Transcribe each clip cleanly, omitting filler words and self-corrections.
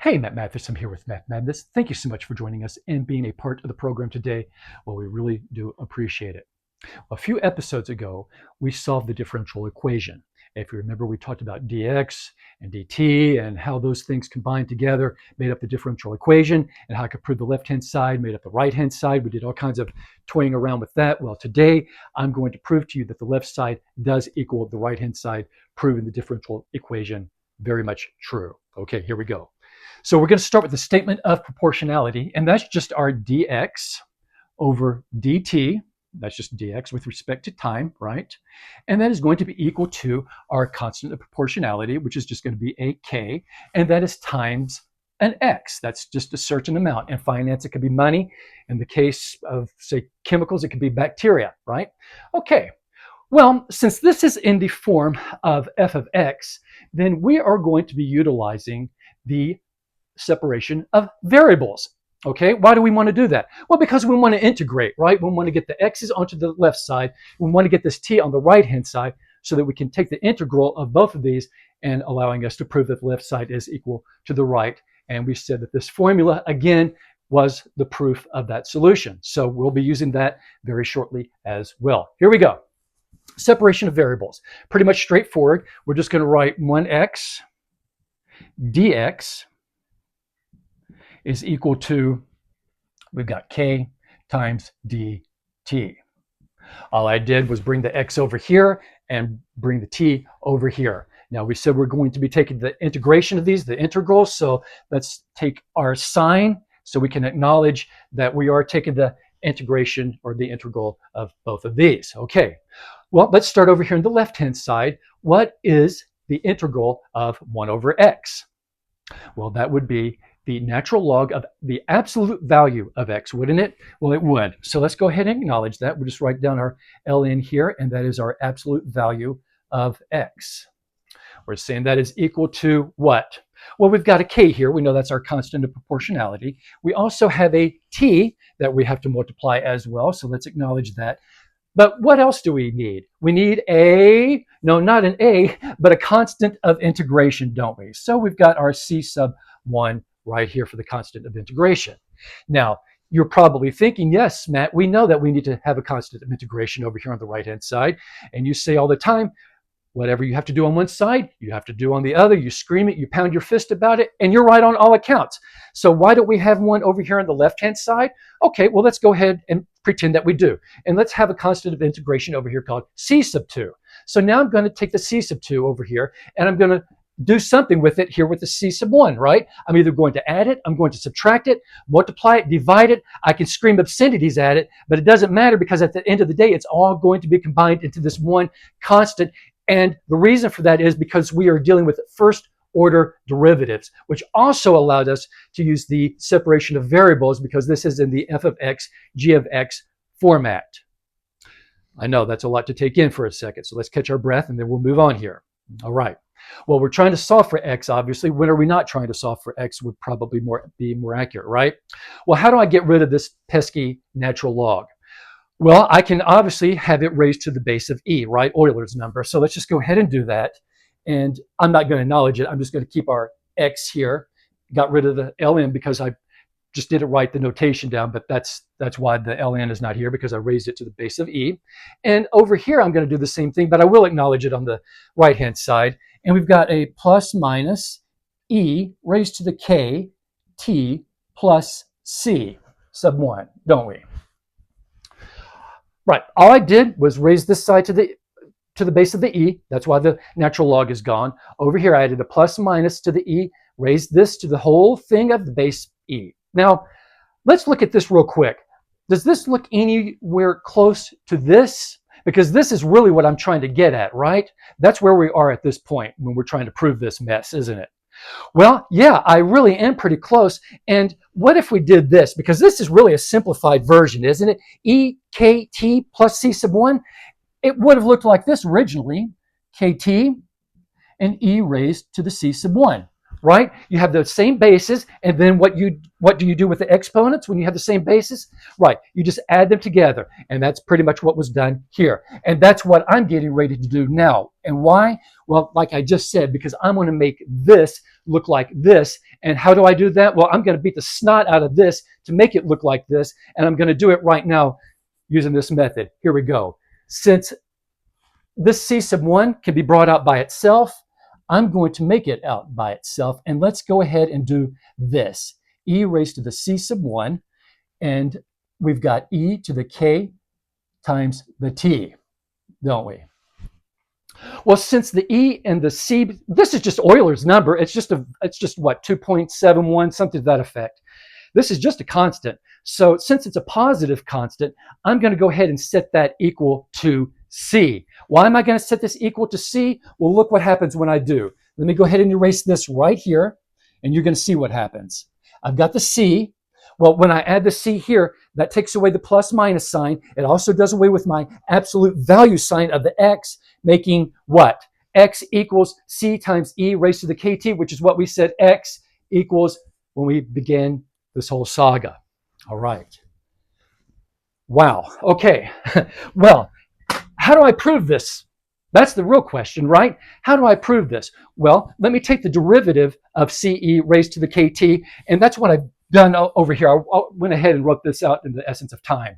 Hey, Matt Mathersum here with Math Madness. Thank you so much for joining us and being a part of the program today. Well, we really do appreciate it. A few episodes ago, we solved the differential equation. If you remember, we talked about dx and dt and how those things combined together made up the differential equation and how I could prove the left-hand side made up the right-hand side. We did all kinds of toying around with that. Well, today, I'm going to prove to you that the left side does equal the right-hand side, proving the differential equation very much true. Okay, here we go. So we're going to start with the statement of proportionality, and that's just our dx over dt. That's just dx with respect to time, right? And that is going to be equal to our constant of proportionality, which is just going to be a k, and that is times an x. That's just a certain amount. In finance, it could be money. In the case of, say, chemicals, it could be bacteria, right? Okay. Well, since this is in the form of f of x, then we are going to be utilizing the separation of variables. Okay, why do we want to do that? Well, because we want to integrate, right? We want to get the x's onto the left side. We want to get this t on the right-hand side so that we can take the integral of both of these and allowing us to prove that the left side is equal to the right. And we said that this formula, again, was the proof of that solution. So we'll be using that very shortly as well. Here we go. Separation of variables. Pretty much straightforward. We're just going to write 1x dx is equal to, we've got k times dt. All I did was bring the x over here and bring the t over here. Now we said we're going to be taking the integration of these, the integrals, so let's take our sign so we can acknowledge that we are taking the integration or the integral of both of these. Okay, well, let's start over here on the left-hand side. What is the integral of 1 over x? Well, that would be the natural log of the absolute value of x, wouldn't it? Well, it would. So let's go ahead and acknowledge that. We'll just write down our ln here, and that is our absolute value of x. We're saying that is equal to what? Well, we've got a k here. We know that's our constant of proportionality. We also have a t that we have to multiply as well, so let's acknowledge that. But what else do we need? We need no, not an a, but a constant of integration, don't we? So we've got our c sub 1 right here for the constant of integration. Now, you're probably thinking, yes, Matt, we know that we need to have a constant of integration over here on the right-hand side. And you say all the time, whatever you have to do on one side, you have to do on the other. You scream it, you pound your fist about it, and you're right on all accounts. So why don't we have one over here on the left-hand side? Okay, well, let's go ahead and pretend that we do. And let's have a constant of integration over here called c sub 2. So now I'm going to take the c sub 2 over here, and I'm going to do something with it here with the c sub 1, right? I'm either going to add it, I'm going to subtract it, multiply it, divide it. I can scream obscenities at it, but it doesn't matter because at the end of the day, it's all going to be combined into this one constant. And the reason for that is because we are dealing with first order derivatives, which also allowed us to use the separation of variables because this is in the f of x, g of x format. I know that's a lot to take in for a second, so let's catch our breath and then we'll move on here. All right. Well, we're trying to solve for x, obviously. When are we not trying to solve for x would probably be more accurate, right? Well, how do I get rid of this pesky natural log? Well, I can obviously have it raised to the base of e, right? Euler's number. So let's just go ahead and do that. And I'm not going to acknowledge it. I'm just going to keep our x here. Got rid of the ln because I just didn't write the notation down, but that's why the ln is not here, because I raised it to the base of e. And over here, I'm going to do the same thing, but I will acknowledge it on the right-hand side. And we've got a plus minus e raised to the k t plus c sub 1, don't we? Right, all I did was raise this side to the base of the e. That's why the natural log is gone. Over here, I added a plus minus to the e, raised this to the whole thing of the base e. Now, let's look at this real quick. Does this look anywhere close to this? Because this is really what I'm trying to get at, right? That's where we are at this point when we're trying to prove this mess, isn't it? Well, yeah, I really am pretty close. And what if we did this? Because this is really a simplified version, isn't it? E, k, t plus c sub 1. It would have looked like this originally. Kt and e raised to the c sub 1. right? You have the same bases, and then what do you do with the exponents when you have the same bases? Right, you just add them together, and that's pretty much what was done here. And that's what I'm getting ready to do now. And why? Well, like I just said, because I'm going to make this look like this. And how do I do that? Well, I'm going to beat the snot out of this to make it look like this, and I'm going to do it right now using this method. Here we go. Since this C sub 1 can be brought out by itself, I'm going to make it out by itself. And let's go ahead and do this. E raised to the C sub 1, and we've got e to the k times the t, don't we? Well, since the e and the c, this is just Euler's number. It's just what, 2.71, something to that effect. This is just a constant. So since it's a positive constant, I'm going to go ahead and set that equal to c. Why am I going to set this equal to c? Well, look what happens when I do. Let me go ahead and erase this right here, and you're going to see what happens. I've got the c. Well, when I add the c here, that takes away the plus minus sign. It also does away with my absolute value sign of the x, making what? X equals c times e raised to the kt, which is what we said x equals when we began this whole saga. All right. Wow. Okay. Well, how do I prove this? That's the real question, right? How do I prove this? Well, let me take the derivative of ce raised to the kt, and that's what I've done over here. I went ahead and wrote this out in the essence of time.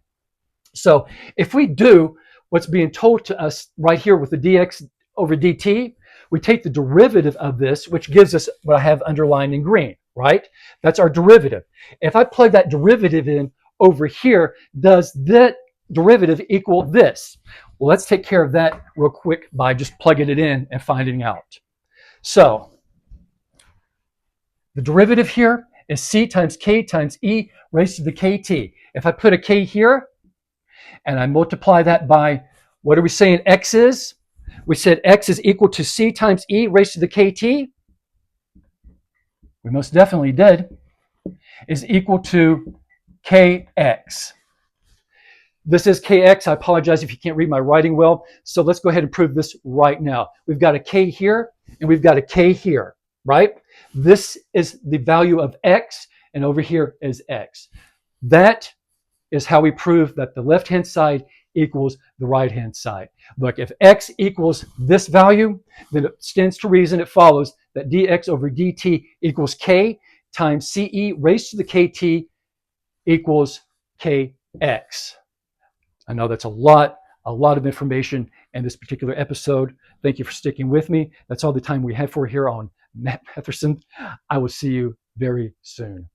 So if we do what's being told to us right here with the dx over dt, we take the derivative of this, which gives us what I have underlined in green, right? That's our derivative. If I plug that derivative in over here, does that derivative equal this? Well, let's take care of that real quick by just plugging it in and finding out. So the derivative here is c times k times e raised to the kt. If I put a k here and I multiply that by, what are we saying x is? We said x is equal to c times e raised to the kt. We most definitely did. Is equal to kx. This is kx. I apologize if you can't read my writing well. So let's go ahead and prove this right now. We've got a k here and we've got a k here, right? This is the value of x, and over here is x. That is how we prove that the left-hand side equals the right-hand side. Look, if x equals this value, then it stands to reason, it follows that dx over dt equals k times ce raised to the kt equals kx. I know that's a lot of information in this particular episode. Thank you for sticking with me. That's all the time we have for here on Matt Mathersum. I will see you very soon.